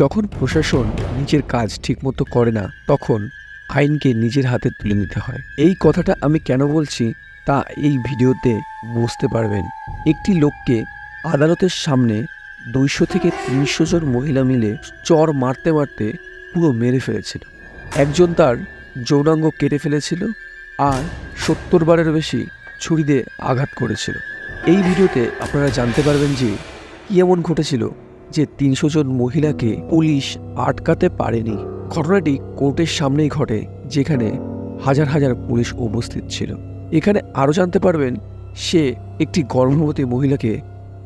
যখন প্রশাসন নিজের কাজ ঠিকমতো করে না, তখন আইনকে নিজের হাতে তুলে নিতে হয়। এই কথাটা আমি কেন বলছি তা এই ভিডিওতে বুঝতে পারবেন। একটি লোককে আদালতের সামনে 200 থেকে 300 জন মহিলা মিলে চর মারতে মারতে পুরো মেরে ফেলেছিল। একজন তার যৌনাঙ্গ কেটে ফেলেছিল আর 70 বারের বেশি ছুরি দিয়ে আঘাত করেছিল। এই ভিডিওতে আপনারা জানতে পারবেন যে কি এমন ঘটেছিল যে 300 জন মহিলাকে পুলিশ আটকাতে পারেনি। ঘটনাটি কোর্টের সামনেই ঘটে, যেখানে হাজার হাজার পুলিশ উপস্থিত ছিল। এখানে আরও জানতে পারবেন সে একটি গর্ভবতী মহিলাকে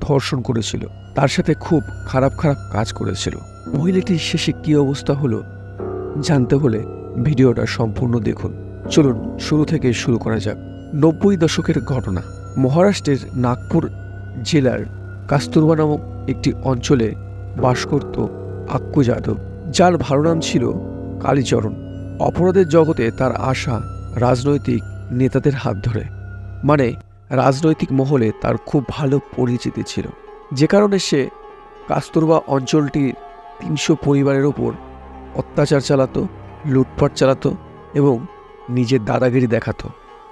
ধর্ষণ করেছিল, তার সাথে খুব খারাপ খারাপ কাজ করেছিল। মহিলাটির শেষে কি অবস্থা হলো জানতে হলে ভিডিওটা সম্পূর্ণ দেখুন। চলুন শুরু থেকে শুরু করা যাক। 90 দশকের ঘটনা। মহারাষ্ট্রের নাগপুর জেলার কাস্তুরবা নামক একটি অঞ্চলে বাস করত আক্কু যাদব, যার ভালো নাম ছিল কালীচরণ। অপরাধের জগতে তার আশা রাজনৈতিক নেতাদের হাত ধরে, মানে রাজনৈতিক মহলে তার খুব ভালো পরিচিতি ছিল, যে কারণে সে কাস্তুরবা অঞ্চলটির 300 পরিবারের ওপর অত্যাচার চালাতো, লুটপাট চালাতো এবং নিজের দাদাগিরি দেখাতো।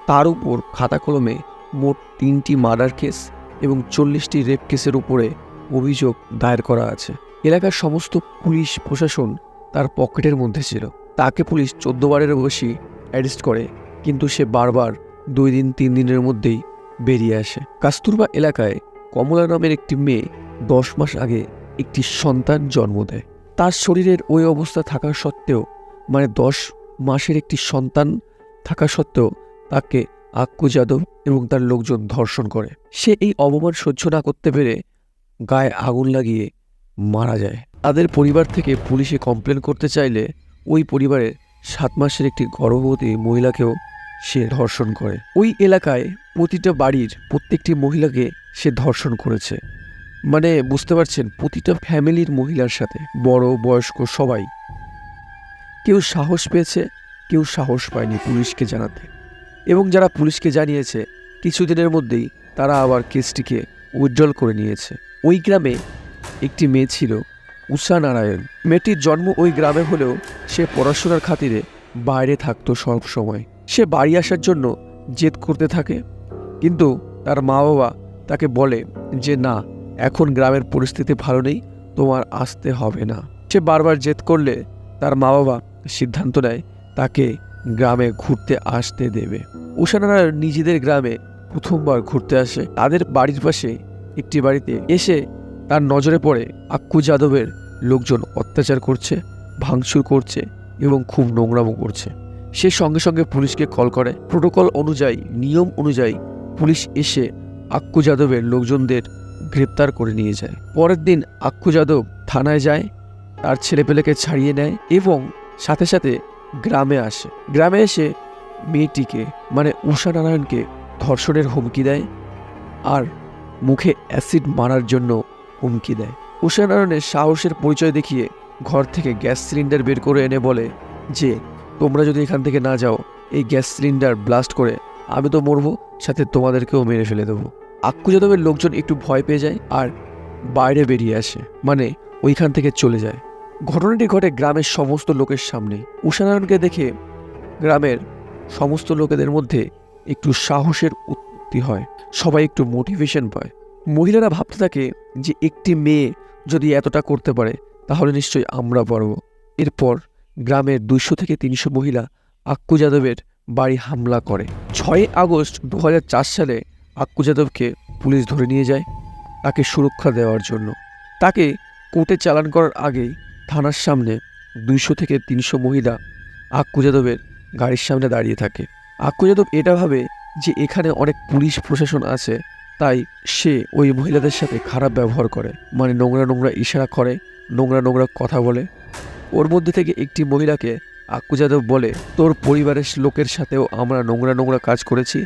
তার উপর খাতা কলমে মোট 3টি মার্ডার কেস এবং 40টি রেপ কেসের উপরে অভিযোগ দায়ের করা আছে। এলাকার সমস্ত পুলিশ প্রশাসন তার পকেটের মধ্যে ছিল। তাকে পুলিশ 14 বারের বেশি অ্যারেস্ট করে, কিন্তু সে বারবার 2 দিন 3 দিনের মধ্যেই বেরিয়ে আসে। কাস্তুরবা এলাকায় কমলা নামের একটি মেয়ে 10 মাস আগে একটি সন্তান জন্ম দেয়। তার শরীরের ওই অবস্থা থাকা সত্ত্বেও, মানে 10 মাসের একটি সন্তান থাকা সত্ত্বেও তাকে আক্কু যাদব এবং তার লোকজন ধর্ষণ করে। সে এই অপমান সহ্য না করতে পেরে গায়ে আগুন লাগিয়ে মারা যায়। তাদের পরিবার থেকে পুলিশে কমপ্লেন করতে চাইলে ওই পরিবারের 7 মাসের একটি গর্ভবতী মহিলাকেও সে ধর্ষণ করে। ওই এলাকায় প্রতিটা বাড়ির প্রত্যেকটি মহিলাকে সে ধর্ষণ করেছে। মানে বুঝতে পারছেন, প্রতিটা ফ্যামিলির মহিলার সাথে, বড় বয়স্ক সবাই। কেউ সাহস পেয়েছে, কেউ সাহস পায়নি পুলিশকে জানাতে, এবং যারা পুলিশকে জানিয়েছে কিছুদিনের মধ্যেই তারা আবার কেসটিকে উইথড্রল করে নিয়েছে। ওই গ্রামে একটি মেয়ে ছিল, উষা নারায়ণ। মেয়েটির জন্ম ওই গ্রামে হলেও সে পড়াশোনার খাতিরে বাইরে থাকতো সব সময়। সে বাড়ি আসার জন্য জেদ করতে থাকে, কিন্তু তার মা বাবা তাকে বলে যে না, এখন গ্রামের পরিস্থিতি ভালো নেই, তোমার আসতে হবে না। সে বারবার জেদ করলে তার মা বাবা সিদ্ধান্ত নেয় তাকে গ্রামে ঘুরতে আসতে দেবে। উষা নারায়ণ নিজেদের গ্রামে প্রথমবার ঘুরতে আসে। তাদের বাড়ির পাশে একটি বাড়িতে এসে তার নজরে পড়ে আক্কু যাদবের লোকজন অত্যাচার করছে, ভাঙচুর করছে এবং খুব নোংরামো করছে। সে সঙ্গে সঙ্গে পুলিশকে কল করে। প্রোটোকল অনুযায়ী, নিয়ম অনুযায়ী পুলিশ এসে আক্কু যাদবের লোকজনদের গ্রেপ্তার করে নিয়ে যায়। পরের দিন আক্কু যাদব থানায় যায়, তার ছেলেপেলেকে ছাড়িয়ে নেয় এবং সাথে সাথে গ্রামে আসে। গ্রামে এসে মেয়েটিকে, মানে উষা নারায়ণকে ধর্ষণের হুমকি দেয় আর মুখে অ্যাসিড মারার জন্য হুমকি দেয়। উষা নারায়ণের সাহসের পরিচয় দেখিয়ে ঘর থেকে গ্যাস সিলিন্ডার বের করে এনে বলে যে তোমরা যদি এখান থেকে না যাও, এই গ্যাস সিলিন্ডার ব্লাস্ট করে আমি তো মরবো, সাথে তোমাদেরকেও মেরে ফেলে দেবো। আক্কু যাদবের লোকজন একটু ভয় পেয়ে যায় আর বাইরে বেরিয়ে আসে, মানে ওইখান থেকে চলে যায়। ঘটনাটি ঘটে গ্রামের সমস্ত লোকের সামনে। উষা নারায়ণকে দেখে গ্রামের সমস্ত লোকেদের মধ্যে একটু সাহসের উৎপত্তি হয়, সবাই একটু মোটিভেশন পায়। মহিলারা ভাবতে থাকে যে একটি মেয়ে যদি এতটা করতে পারে তাহলে নিশ্চয়ই আমরা পারব। এরপর গ্রামের 200 থেকে 300 মহিলা আক্কু যাদবের বাড়ি হামলা করে। 6 আগস্ট 2004 সালে আক্কু যাদবকে পুলিশ ধরে নিয়ে যায় তাকে সুরক্ষা দেওয়ার জন্য। তাকে কোর্টে চালান করার আগেই থানার সামনে 200 থেকে 300 মহিলা আক্কু যাদবের গাড়ির সামনে দাঁড়িয়ে থাকে। আক্কু যাদব এটা ভাবে যে এখানে অনেক পুলিশ প্রশাসন আছে, তাই সে ওই মহিলাদের সাথে খারাপ ব্যবহার করে, মানে নোংরা নোংরা ইশারা করে, নোংরা নোংরা কথা বলে। ওর মধ্যে থেকে একটি মহিলাকে আক্কু যাদব বলে, তোর পরিবারের লোকের সাথেও আমরা নোংরা নোংরা কাজ করেছি,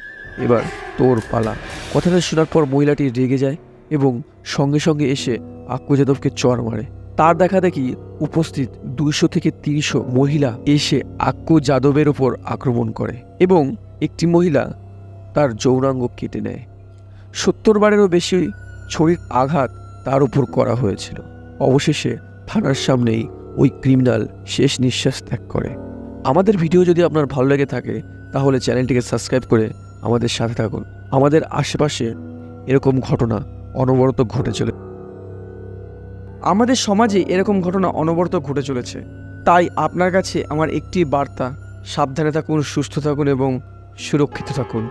এবার তোর পালা। কথাটা শোনার পর মহিলাটি রেগে যায় এবং সঙ্গে সঙ্গে এসে আক্কু যাদবকে চড় মারে। তার দেখা দেখি উপস্থিত 200 থেকে 300 মহিলা এসে আক্কু যাদবের ওপর আক্রমণ করে এবং একটি মহিলা তার যৌনাঙ্গ কেটে নেয়। 70 বারেরও বেশি ছুরির আঘাত তার উপর করা হয়েছিল। অবশেষে থানার সামনেই ওই ক্রিমিনাল শেষ নিঃশ্বাস ত্যাগ করে। আমাদের ভিডিও যদি আপনার ভালো লেগে থাকে তাহলে চ্যানেলটিকে সাবস্ক্রাইব করে আমাদের সাথে থাকুন। আমাদের আশেপাশে এরকম ঘটনা অনবরত ঘটে চলে। আমাদের সমাজে এরকম ঘটনা অনবরত ঘটে চলেছে। তাই আপনার কাছে আমার একটি বার্তা, সাবধানে থাকুন, সুস্থ থাকুন এবং সুরক্ষিত থাকুন।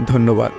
ধন্যবাদ।